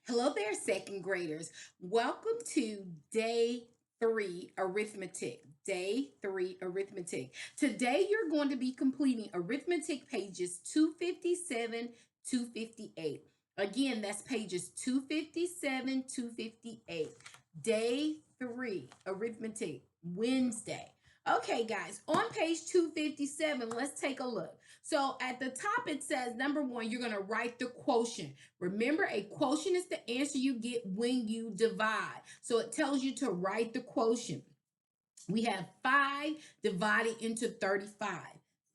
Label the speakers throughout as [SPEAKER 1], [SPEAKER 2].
[SPEAKER 1] Hello there, second graders. Welcome to day 3 arithmetic. Day 3 arithmetic. Today you're going to be completing arithmetic pages 257, 258. Again, that's pages 257, 258. Day 3 arithmetic, Wednesday. Okay, guys, on page 257, let's take a look. So at the top, it says number 1, you're going to write the quotient. Remember, a quotient is the answer you get when you divide. So it tells you to write the quotient. We have 5 divided into 35.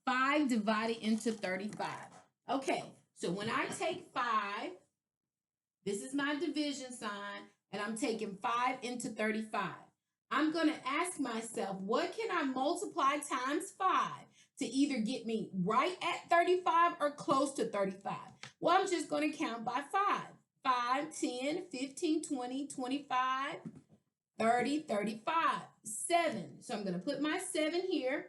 [SPEAKER 1] 5 divided into 35. Okay, so when I take 5, this is my division sign, and I'm taking 5 into 35. I'm going to ask myself, what can I multiply times 5 to either get me right at 35 or close to 35? Well, I'm just going to count by 5. 5, 10, 15, 20, 25, 30, 35, 7. So I'm going to put my 7 here.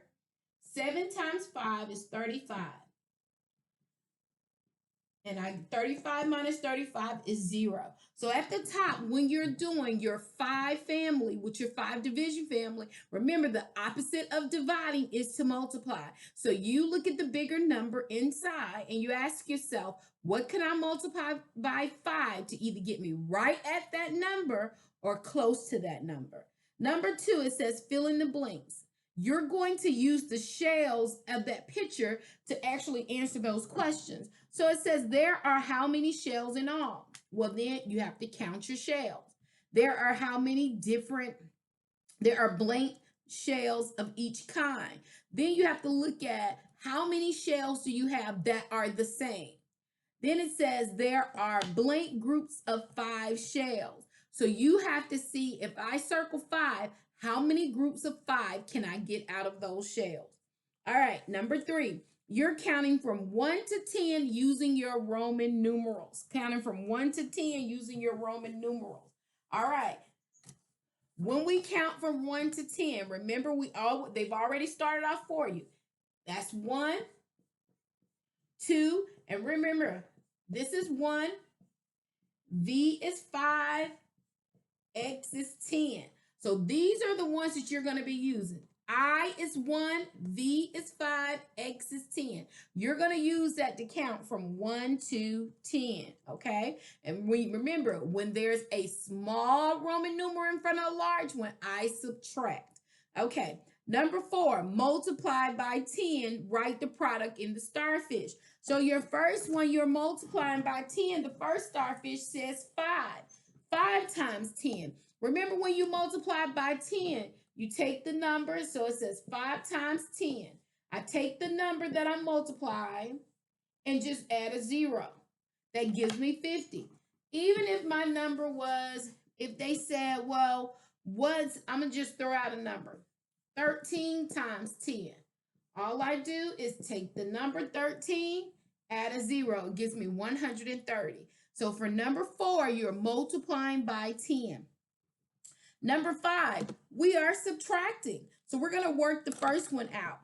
[SPEAKER 1] 7 times 5 is 35. And 35 minus 35 is 0. So at the top, when you're doing your 5 family with your 5 division family, remember the opposite of dividing is to multiply. So you look at the bigger number inside and you ask yourself, what can I multiply by 5 to either get me right at that number or close to that number? Number 2, it says fill in the blanks. You're going to use the shells of that picture to actually answer those questions. So it says there are how many shells in all? Well, then you have to count your shells. There are how many different, there are blank shells of each kind. Then you have to look at how many shells do you have that are the same. Then it says there are blank groups of 5 shells. So you have to see, if I circle 5, how many groups of 5 can I get out of those shells? All right, number 3, you're counting from 1 to 10 using your Roman numerals. Counting from 1 to 10 using your Roman numerals. All right. When we count from 1 to 10, remember they've already started off for you. That's 1, 2, and remember, this is 1, V is 5, X is 10. So these are the ones that you're going to be using. I is 1, V is 5, X is 10. You're going to use that to count from 1 to 10, okay? And remember, when there's a small Roman numeral in front of a large one, I subtract. Okay, number 4, multiply by 10, write the product in the starfish. So your first one, you're multiplying by 10. The first starfish says 5. 5 times 10. Remember, when you multiply by 10, you take the number, so it says 5 times 10. I take the number that I'm multiplying and just add a 0. That gives me 50. Even if my number was, if they said, well, I'm going to just throw out a number. 13 times 10. All I do is take the number 13, add a 0. It gives me 130. So for number 4, you're multiplying by 10. Number 5, we are subtracting. So we're going to work the first one out.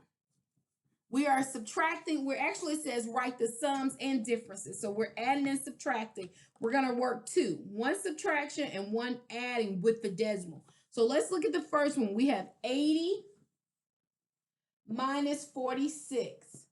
[SPEAKER 1] We are subtracting. It says write the sums and differences. So we're adding and subtracting. We're going to work 2. 1 subtraction and 1 adding with the decimal. So let's look at the first one. We have 80 minus 46.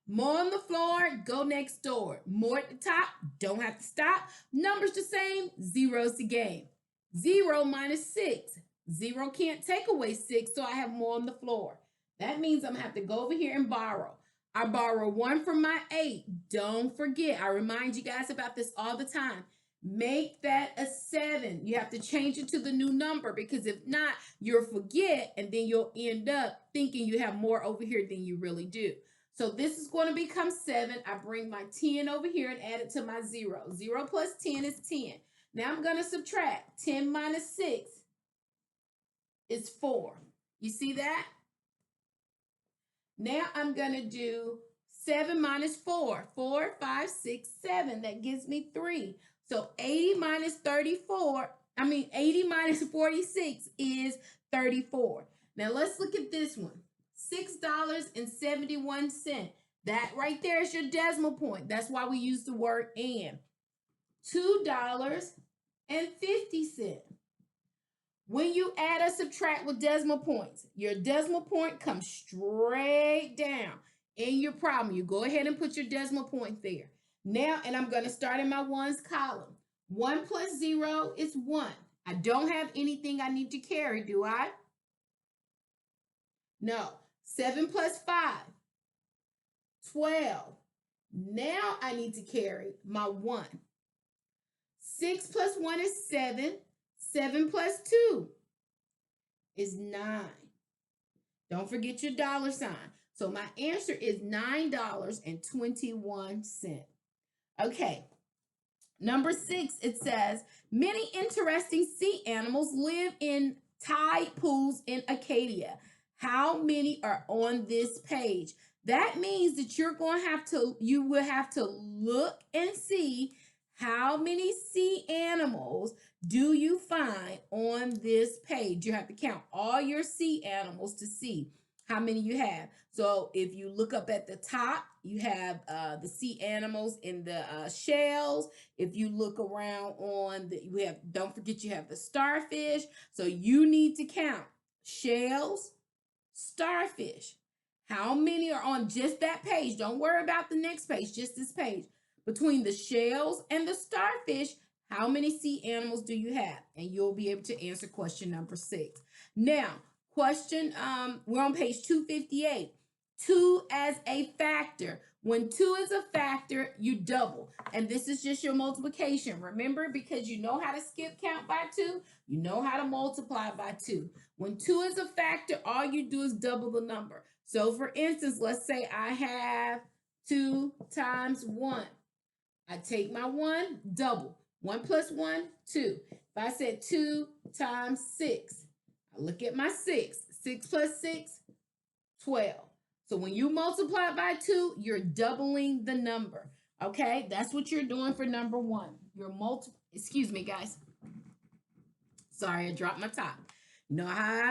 [SPEAKER 1] More on the floor, go next door. More at the top, don't have to stop. Numbers the same, zero's the game. 0 minus 6. 0 can't take away 6, so I have more on the floor. That means I'm going to have to go over here and borrow. I borrow 1 from my 8. Don't forget, I remind you guys about this all the time. Make that a 7. You have to change it to the new number, because if not, you'll forget, and then you'll end up thinking you have more over here than you really do. So this is going to become 7. I bring my 10 over here and add it to my 0. 0 plus 10 is 10. Now I'm going to subtract. 10 minus 6 is 4. You see that? Now I'm going to do 7 minus 4. 4, 5, 6, 7. That gives me 3. So 80 minus 46 is 34. Now let's look at this one. $6.71. That right there is your decimal point. That's why we use the word and. $2.50. When you add or subtract with decimal points, your decimal point comes straight down in your problem. You go ahead and put your decimal point there. Now, and I'm going to start in my ones column. 1 plus 0 is 1. I don't have anything I need to carry, do I? No. 7 plus 5, 12. Now I need to carry my 1. 6 plus 1 is 7. 7 plus 2 is 9. Don't forget your dollar sign. So my answer is $9.21. Okay. Number 6, it says, many interesting sea animals live in tide pools in Acadia. How many are on this page? That means that you will have to look and see how many sea animals do you find on this page. You have to count all your sea animals to see how many you have. So if you look up at the top, you have the sea animals in the shells. If you look around don't forget you have the starfish. So you need to count shells, starfish. How many are on just that page? Don't worry about the next page, just this page. Between the shells and the starfish, how many sea animals do you have? And you'll be able to answer question number 6. Now, we're on page 258. 2 as a factor. When 2 is a factor, you double. And this is just your multiplication. Remember, because you know how to skip count by 2, you know how to multiply by 2. When 2 is a factor, all you do is double the number. So for instance, let's say I have 2 times 1. I take my 1, double. 1 plus 1, 2. If I said 2 times 6, I look at my 6. 6 plus 6, 12. So when you multiply by 2, you're doubling the number. Okay, that's what you're doing for number 1. Excuse me, guys. Sorry, I dropped my top. You know how I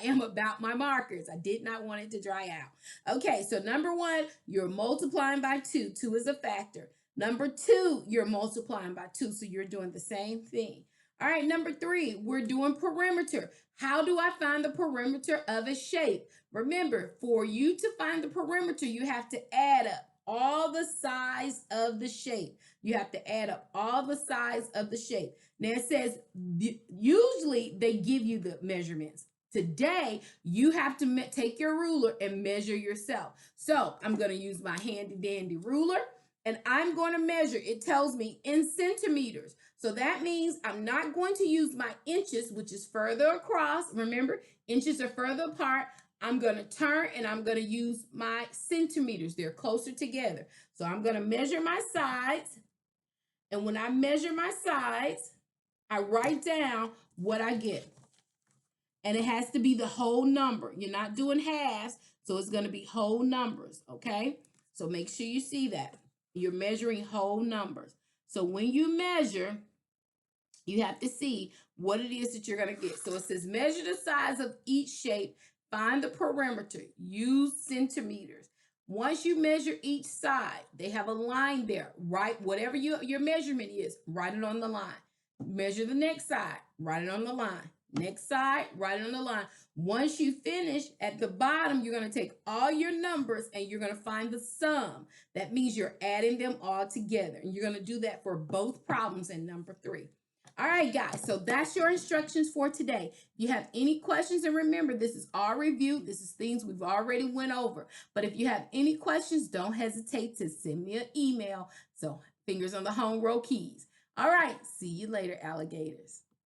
[SPEAKER 1] am about my markers. I did not want it to dry out. Okay, so number 1, you're multiplying by 2. 2 is a factor. Number 2, you're multiplying by 2, so you're doing the same thing. All right, number 3, we're doing perimeter. How do I find the perimeter of a shape? Remember, for you to find the perimeter, you have to add up all the size of the shape. You have to add up all the size of the shape. Now it says, usually they give you the measurements. Today, you have to take your ruler and measure yourself. So I'm going to use my handy dandy ruler and I'm going to measure. It tells me in centimeters. So that means I'm not going to use my inches, which is further across. Remember, inches are further apart. I'm going to turn and I'm going to use my centimeters. They're closer together. So I'm going to measure my sides. And when I measure my sides, I write down what I get. And it has to be the whole number. You're not doing halves, so it's going to be whole numbers, okay? So make sure you see that. You're measuring whole numbers. So when you measure, you have to see what it is that you're going to get. So it says measure the size of each shape, find the perimeter, use centimeters. Once you measure each side, they have a line there. Write whatever your measurement is, write it on the line. Measure the next side, write it on the line. Next side, write it on the line. Once you finish, at the bottom, you're going to take all your numbers and you're going to find the sum. That means you're adding them all together. And you're going to do that for both problems in number 3. All right, guys, so that's your instructions for today. If you have any questions, and remember, this is our review. This is things we've already went over. But if you have any questions, don't hesitate to send me an email. So fingers on the home row keys. All right, see you later, alligators.